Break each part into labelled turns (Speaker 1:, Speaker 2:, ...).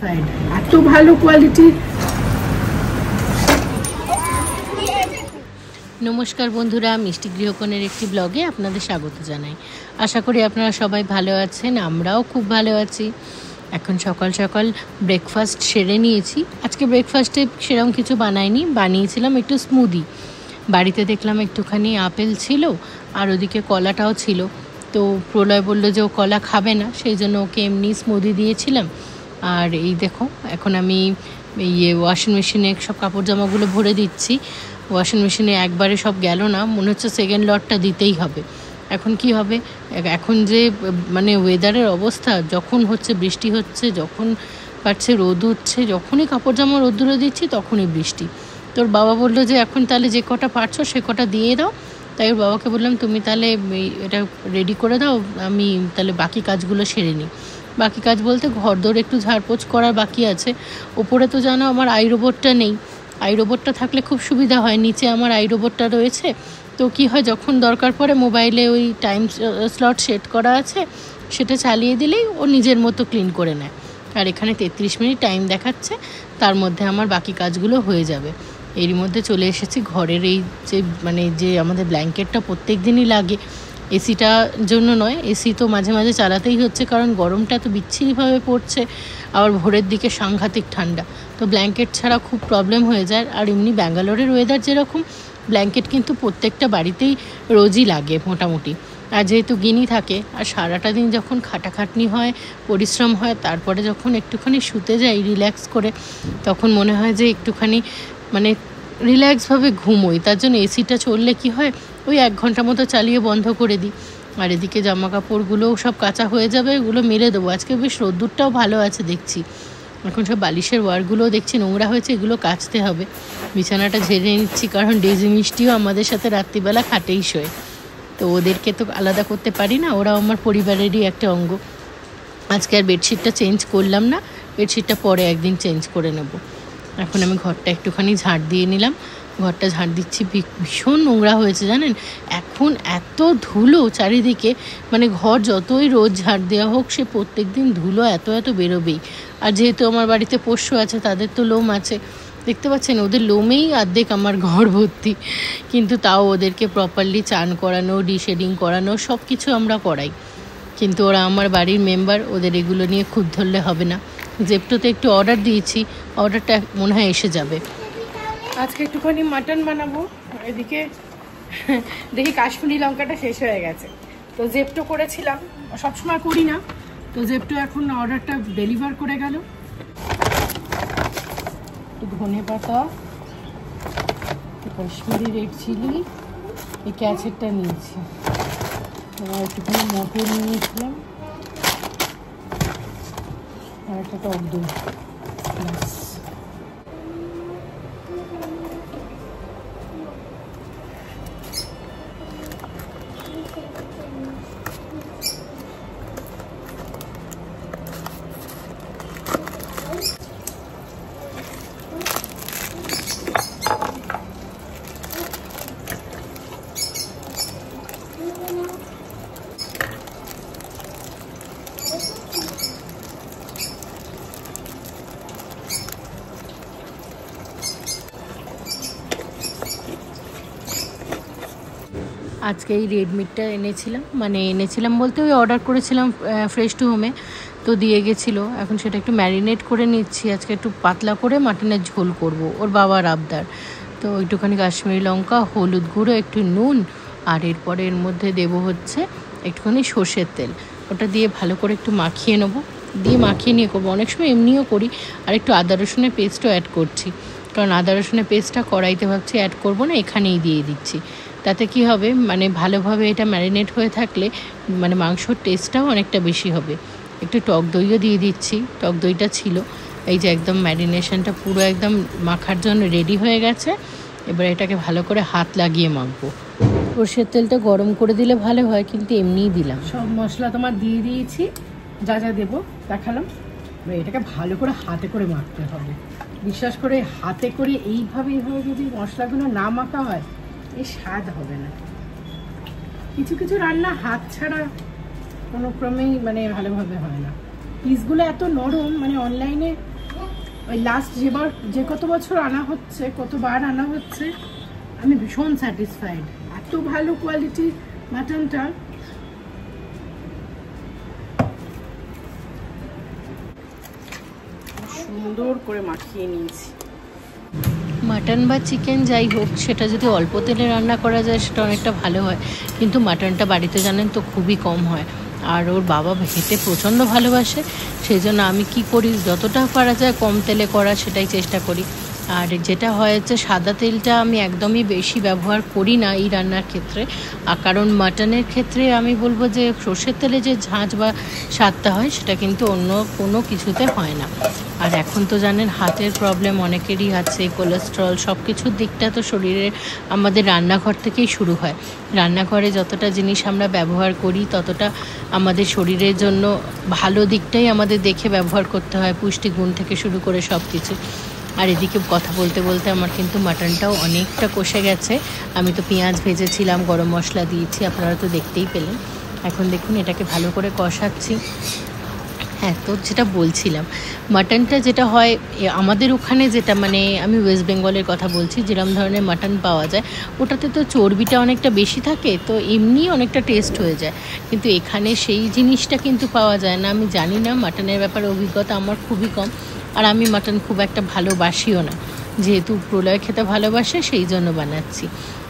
Speaker 1: Satisfied, এত ভালো quality.
Speaker 2: নমস্কার বন্ধুরা, মিষ্টি গৃহকোণের একটি ব্লগে আপনাদের স্বাগত জানাই। আশা করি আপনারা সবাই ভালো আছেন, আমরাও খুব ভালো আছি। এখন সকাল সকাল ব্রেকফাস্ট সেরে নিয়েছি। আজকে ব্রেকফাস্টে সেরকম কিছু বানাইনি, বানিয়েছিলাম একটু স্মুদি। বাড়িতে দেখলাম একটুখানি আপেল ছিল আর ওদিকে কলাটাও ছিল। তো প্রলয় বললো যে ও কলা খাবে না, সেই জন্য ওকে এমনি স্মুদি দিয়েছিলাম। আর এই দেখো, এখন আমি ওয়াশিং মেশিনে সব কাপড় জামাগুলো ভরে দিচ্ছি। ওয়াশিং মেশিনে একবারে সব গেল না, মনে হচ্ছে সেকেন্ড লটটা দিতেই হবে। এখন কি হবে, এখন যে মানে ওয়েদারের অবস্থা, যখন হচ্ছে বৃষ্টি হচ্ছে, যখন পারছে রোদ হচ্ছে, যখনই কাপড় জামা রোদ্দুরে দিচ্ছি তখনই বৃষ্টি। তোর বাবা বললো যে এখন তাহলে যে কটা পারছো সে কটা দিয়ে দাও। তাই ওর বাবাকে বললাম তুমি তাহলে এটা রেডি করে দাও, আমি তাহলে বাকি কাজগুলো সেরে নিই। বাকি কাজ বলতে ঘরদোর একটু ঝাড়পোছ করার বাকি আছে। ওপরে তো জানো আমার আই রোবটটা নেই, আই রোবটটা থাকলে খুব সুবিধা হয়। নিচে আমার আই রোবটটা রয়েছে, তো কি হয় যখন দরকার পড়ে মোবাইলে ওই টাইম স্লট সেট করা আছে, সেটা চালিয়ে দিলেই ও নিজের মতো ক্লিন করে নেয়। আর এখানে 33 মিনিট টাইম দেখাচ্ছে, তার মধ্যে আমার বাকি কাজগুলো হয়ে যাবে। এরই মধ্যে চলে এসেছি ঘরের এই যে আমাদের ব্ল্যাঙ্কেটটা প্রত্যেক দিনই লাগে। এসিটার জন্য নয়, এসি তো মাঝে মাঝে চালাতেই হচ্ছে, কারণ গরমটা তো বিচ্ছিরিভাবে পড়ছে, আবার ভোরের দিকে সাংঘাতিক ঠান্ডা। তো ব্ল্যাঙ্কেট ছাড়া খুব প্রবলেম হয়ে যায়। আর এমনি ব্যাঙ্গালোরের ওয়েদার যেরকম, ব্ল্যাঙ্কেট কিন্তু প্রত্যেকটা বাড়িতেই রোজই লাগে মোটামুটি। আর যেহেতু গিনি থাকে, আর সারাটা দিন যখন খাটাখাটনি হয়, পরিশ্রম হয়, তারপরে যখন একটুখানি শুতে যাই রিল্যাক্স করে, তখন মনে হয় যে একটুখানি মানে রিল্যাক্সভাবে ঘুমোই। তার জন্য এসিটা চললে কি হয়, ওই 1 ঘন্টা মতো চালিয়ে বন্ধ করে দিই। আর এদিকে জামা কাপড়গুলোও সব কাচা হয়ে যাবে, এগুলো মেলে দেবো। আজকে বেশ রোদ্দুরটাও ভালো আছে দেখছি। এখন সব বালিশের ওয়ারগুলোও দেখছি নোংরা হয়েছে, এগুলো কাচতে হবে। বিছানাটা ঝেড়ে নিচ্ছি, কারণ ডেজি মিষ্টিও আমাদের সাথে রাত্রিবেলা খাটেই শোয়। তো ওদেরকে তো আলাদা করতে পারি না, ওরাও আমার পরিবারেরই একটা অঙ্গ। আজকে আর বেডশিটটা চেঞ্জ করলাম না, বেডশিটটা পরে একদিন চেঞ্জ করে নেব। এখন আমি ঘরটা একটুখানি ঝাড় দিয়ে নিলাম, ঘরটা ঝাড় দিচ্ছি। ভীষণ নোংরা হয়েছে জানেন, এখন এত ধুলো চারিদিকে, মানে ঘর যতই রোজ ঝাড় দেওয়া হোক, সে প্রত্যেক দিন ধুলো এত এত বেরোবেই। আর যেহেতু আমার বাড়িতে পোষ্য আছে, তাদের তো লোম আছে, দেখতে পাচ্ছেন ওদের লোমেই অর্ধেক আমার ঘর ভর্তি। কিন্তু তাও ওদেরকে প্রপারলি চান করানো, ডিশেডিং করানো সব কিছু আমরা করাই। কিন্তু ওরা আমার বাড়ির মেম্বার, ওদের এগুলো নিয়ে খুব ধরলে হবে না। জেপ্টোতে একটু অর্ডার দিয়েছি, অর্ডারটা মনে হয় এসে যাবে।
Speaker 1: আজকে একটুখানি মাটন বানাবো। এদিকে দেখি কাশ্মীরি লঙ্কাটা শেষ হয়ে গেছে, তো জেপ্টো করেছিলাম, সবসময় করি না, তো জেপ্টো এখন অর্ডারটা ডেলিভার করে গেল। একটু ধনে পাতা, কাশ্মীরি রেড চিলি, এই ক্যাচেরটা নিয়েছি, একটুখানি মটর নিয়েছিলাম, আর একটা টক দই।
Speaker 2: আজকে এই রেডমিটটা এনেছিলাম বলতে ওই অর্ডার করেছিলাম ফ্রেশ টু হোমে, তো দিয়ে গেছিলো। এখন সেটা একটু ম্যারিনেট করে নিচ্ছি। আজকে একটু পাতলা করে মাটনের ঝোল করব, ওর বাবার আবদার। তো একটুখানি কাশ্মীরি লঙ্কা, হলুদ গুঁড়ো, একটু নুন, আর এরপরে এর মধ্যে দেবো হচ্ছে একটুখানি সর্ষের তেল। ওটা দিয়ে ভালো করে একটু মাখিয়ে নেবো, দিয়ে মাখিয়ে নিয়ে করবো। অনেক সময় এমনিও করি, আর একটু আদা রসুনের পেস্টও অ্যাড করছি, কারণ আদা রসুনের পেস্টটা কড়াইতে ভাবছি অ্যাড করবো না, এখানেই দিয়ে দিচ্ছি। তাতে কি হবে, মানে ভালোভাবে এটা ম্যারিনেট হয়ে থাকলে মানে মাংসর টেস্টটাও অনেকটা বেশি হবে। একটু টক দইও দিয়ে দিচ্ছি, টক দইটা ছিল। এই যে একদম ম্যারিনেশনটা পুরো একদম মাখার জন্য রেডি হয়ে গেছে। এবার এটাকে ভালো করে হাত লাগিয়ে মাখবো। সর্ষের তেলটা গরম করে দিলে ভালো হয়, কিন্তু এমনিই দিলাম।
Speaker 1: সব মশলা তোমার দিয়ে দিয়েছি, যা যা দেবো দেখালাম। এটাকে ভালো করে হাতে করে মাখতে হবে। বিশ্বাস করে হাতে করে এইভাবে যদি মশলাগুলো না মাখা হয়, এই স্বাদ হবে না। কিছু কিছু রান্না হাত ছাড়া কোনো ক্রমেই মানে ভালোভাবে হয় না। পিসগুলো এত নরম, মানে অনলাইনে ওই লাস্ট যে কত বছর আনা হচ্ছে, কতবার আনা হচ্ছে, আমি ভীষণ স্যাটিসফাইড। এত ভালো কোয়ালিটি মাটনটা। সুন্দর করে মাখিয়ে নিয়েছি।
Speaker 2: মাটন বা চিকেন যাই হোক, সেটা যদি অল্প তেলে রান্না করা যায় সেটা অনেকটা ভালো হয়, কিন্তু মাটনটা বাড়িতে জানেন তো খুবই কম হয়। আর ওর বাবা খেতে প্রচণ্ড ভালোবাসে, সেই জন্য আমি কি করি, যতটা পারা যায় কম তেলে করা সেটাই চেষ্টা করি। আর যেটা হয়েছে, সাদা তেলটা আমি একদমই বেশি ব্যবহার করি না এই রান্নার ক্ষেত্রে। কারণ মাটনের ক্ষেত্রে আমি বলবো যে সর্ষের তেলে যে ঝাঁঝ বা স্বাদটা হয় সেটা কিন্তু অন্য কোনো কিছুতে হয় না। আর এখন তো জানেন হার্টের প্রবলেম অনেকেরই আছে, কোলেস্ট্রল, সব কিছুর দিকটা তো শরীরে আমাদের রান্নাঘর থেকেই শুরু হয়। রান্নাঘরে যতটা জিনিস আমরা ব্যবহার করি ততটা আমাদের শরীরের জন্য ভালো দিকটাই আমাদের দেখে ব্যবহার করতে হয়, পুষ্টিগুণ থেকে শুরু করে সব কিছু। আর এদিকে কথা বলতে বলতে আমার কিন্তু মাটনটাও অনেকটা কষে গেছে। আমি তো পেঁয়াজ ভেজেছিলাম, গরম মশলা দিয়েছি, আপনারা তো দেখতেই পেলেন। এখন দেখুন এটাকে ভালো করে কষাচ্ছি। হ্যাঁ, তো যেটা বলছিলাম, মাটনটা যেটা হয় আমাদের ওখানে, যেটা মানে আমি ওয়েস্ট বেঙ্গলের কথা বলছি, যেরকম ধরনের মাটন পাওয়া যায় ওটাতে তো চর্বিটা অনেকটা বেশি থাকে, তো এমনি অনেকটা টেস্ট হয়ে যায়। কিন্তু এখানে সেই জিনিসটা কিন্তু পাওয়া যায় না। আমি জানি না, মাটনের ব্যাপারে অভিজ্ঞতা আমার খুবই কম। আর আমি মাটন খুব একটা ভালোবাসিও না, যেহেতু প্রলয় খেতে ভালোবাসে সেই জন্য বানাচ্ছি।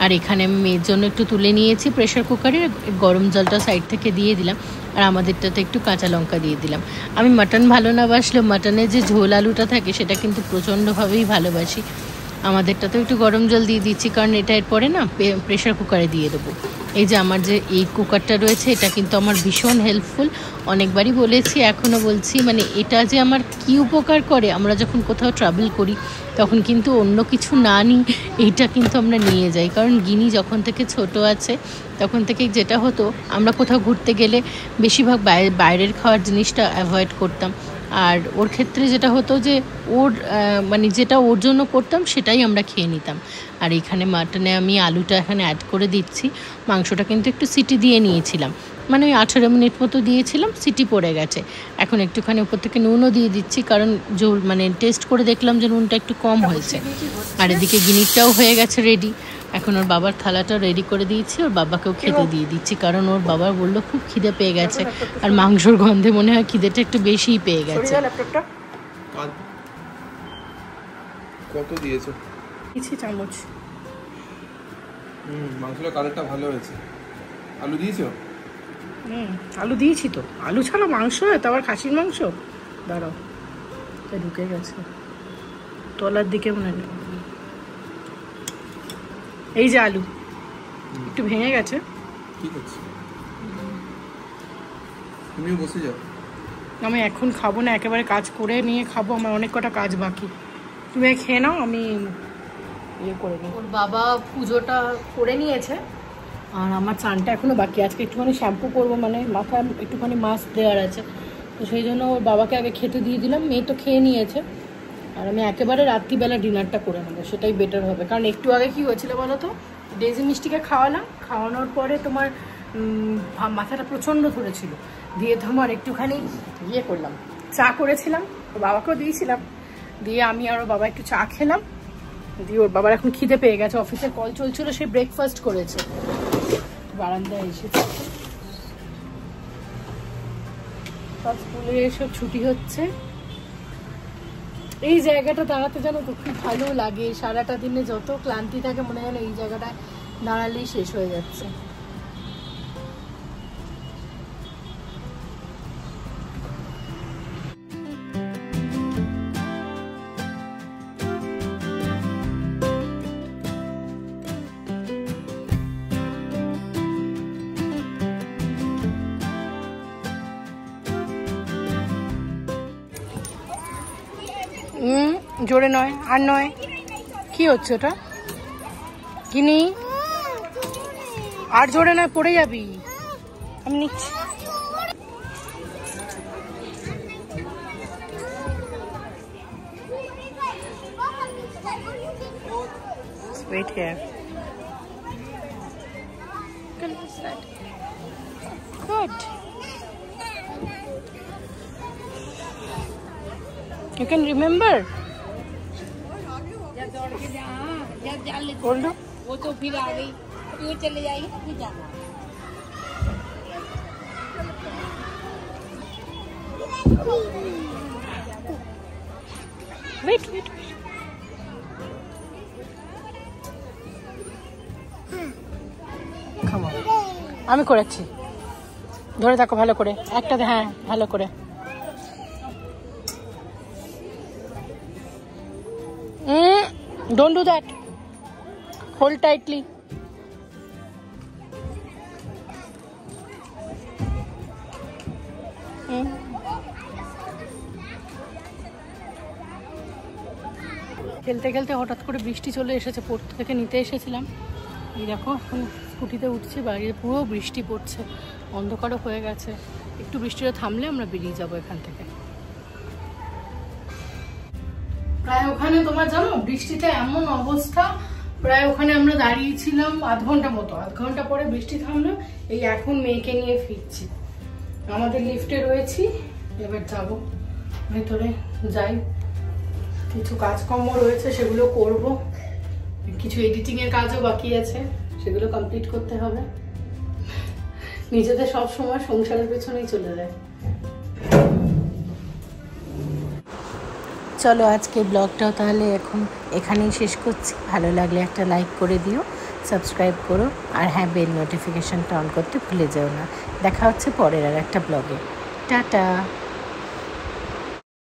Speaker 2: আর এখানে আমি মেয়ের জন্য একটু তুলে নিয়েছি প্রেশার কুকারে, গরম জলটা সাইড থেকে দিয়ে দিলাম, আর আমাদেরটাতে একটু কাঁচা লঙ্কা দিয়ে দিলাম। আমি মাটন ভালো না বাসলেও মাটনের যে ঝোল আলুটা থাকে সেটা কিন্তু প্রচণ্ডভাবেই ভালোবাসি। আমাদেরটাতে একটু গরম জল দিয়ে দিচ্ছি, কারণ এটা এরপরে না প্রেশার কুকারে দিয়ে দেবো। এই যে আমার যে এই কুকারটা রয়েছে, এটা কিন্তু আমার ভীষণ হেল্পফুল। অনেকবারই বলেছি, এখনও বলছি, মানে এটা যে আমার কি উপকার করে, আমরা যখন কোথাও ট্রাভেল করি তখন কিন্তু অন্য কিছু না নিই, এইটা কিন্তু আমরা নিয়ে যাই। কারণ গিনি যখন থেকে ছোট আছে তখন থেকে যেটা হতো, আমরা কোথাও ঘুরতে গেলে বেশিরভাগ বাইরের খাওয়ার জিনিসটা অ্যাভয়েড করতাম। আর ওর ক্ষেত্রে যেটা হতো যে ওর মানে যেটা ওর জন্য করতাম সেটাই আমরা খেয়ে নিতাম। আর এখানে মাটনে আমি আলুটা এখানে অ্যাড করে দিচ্ছি। মাংসটা কিন্তু একটু সিটি দিয়ে নিয়েছিলাম, মানে ওই 18 মিনিট মতো দিয়েছিলাম, সিটি পড়ে গেছে। এখন একটুখানি উপর থেকে নুনও দিয়ে দিচ্ছি, কারণ মানে টেস্ট করে দেখলাম যে নুনটা একটু কম হয়েছে। আর এদিকে গিনিরটাও হয়ে গেছে রেডি। এখন ওর বাবার থালাটা রেডি করে দিয়েছি, ওর বাবাকেও খেতে দিয়ে দিচ্ছি, কারণ ওর বাবা বললো খুব খিদে পেয়ে গেছে, আর মাংসর গন্ধে মনে হয় খিদেটা একটু বেশিই পেয়ে গেছে।
Speaker 3: কত দিয়েছো?
Speaker 1: কিছু চামচ।
Speaker 3: মাংসটা কালারটা ভালো হয়েছে। আলু দিয়েছো?
Speaker 1: আলু দিয়েছি তো। আলু ছাড়া মাংস হয় তো আবার খাসির মাংস? দাঁড়াও, ঢুকে গেছে তলার দিকে মনে নেই। এই যে আলু একটু ভেঙে গেছে।
Speaker 3: ঠিক আছে, তুমিও বসে যাও।
Speaker 1: আমি এখন খাবো না, একেবারে কাজ করে নিয়ে খাবো, আমার অনেক কটা কাজ বাকি। তুমি খেয়ে নাও, আমি ইয়ে করে নিই। ওর বাবা পুজোটা করে নিয়েছে, আর আমার চানটা এখনও বাকি। আজকে একটুখানি শ্যাম্পু করবো, মানে মাথায় একটুখানি মাস্ক দেওয়ার আছে, তো সেই জন্য ওর বাবাকে আগে খেতে দিয়ে দিলাম। মেয়ে তো খেয়ে নিয়েছে, আর আমি একেবারে রাত্রিবেলা ডিনারটা করে নেবো, সেটাই বেটার হবে। কারণ একটু আগে কি হয়েছিল বলো তো, ডেজি মিষ্টিকে খাওয়ালাম, খাওয়ানোর পরে তোমার মাথাটা প্রচণ্ড ধরেছিল, দিয়ে তোমার একটুখানি ইয়ে করলাম, চা করেছিলাম, ওর বাবাকেও দিয়েছিলাম, দিয়ে আমি আর ওর বাবা একটু চা খেলাম, দিয়ে ওর বাবার এখন খিদে পেয়ে গেছে, অফিসের কল চলছিল, সে ব্রেকফাস্ট করেছে, বারান্দায় এসেছে। সব স্কুলে এসব ছুটি হচ্ছে। এই জায়গাটা দাঁড়াতে জানো তো খুব ভালো লাগে, সারাটা দিনে যত ক্লান্তি থাকে মনে হয় এই জায়গাটায় দাঁড়ালেই শেষ হয়ে যাচ্ছে। জোরে নয়, আর নয়। কি হচ্ছে ওটা গিনি? আর জোরে নয়, পড়ে যাবি। আমি নিচ্ছি। Wait here. Good. You can remember? बोल दो।
Speaker 4: वो तो फिर आ गई, फिर चले जाएगी ना, फिर जाना।
Speaker 1: वेट वेट খামো আমি করেছি ধরে থাকো ভালো করে একটা হ্যাঁ ভালো করে don't do that hold tightly খেলতে খেলতে হঠাৎ করে বৃষ্টি চলে এসেছে, পড়তে থেকে নিতে এসেছিলাম। এই দেখো এখন স্কুটিতে উঠছি, বাইরে পুরো বৃষ্টি পড়ছে, অন্ধকারও হয়ে গেছে। একটু বৃষ্টিটা থামলে আমরা বেরিয়ে যাবো এখান থেকে। প্রায় ওখানে তোমার জানো বৃষ্টিটা এমন অবস্থা, প্রায় ওখানে আমরা দাঁড়িয়েছিলাম আধ ঘন্টা মতো। আধ ঘন্টা পরে বৃষ্টি থামলো, এই এখন মেয়েকে নিয়ে ফিরছি। আমাদের লিফটে রয়েছি, এবার যাবো ভেতরে। যাই, কিছু কাজকর্ম রয়েছে সেগুলো করব, কিছু এডিটিং এর কাজও বাকি আছে সেগুলো কমপ্লিট করতে হবে। নিজেদের সব সময় সংসারের পেছনেই চলে যায়।
Speaker 2: চলো আজকে ব্লগটাও তাহলে এখন এখানেই শেষ করছি। ভালো লাগলে একটা লাইক করে দিও, সাবস্ক্রাইব করো, আর হ্যাঁ বেল নোটিফিকেশানটা অন করতে ভুলে যেও না। দেখা হচ্ছে পরের আর একটা ব্লগে। টাটা।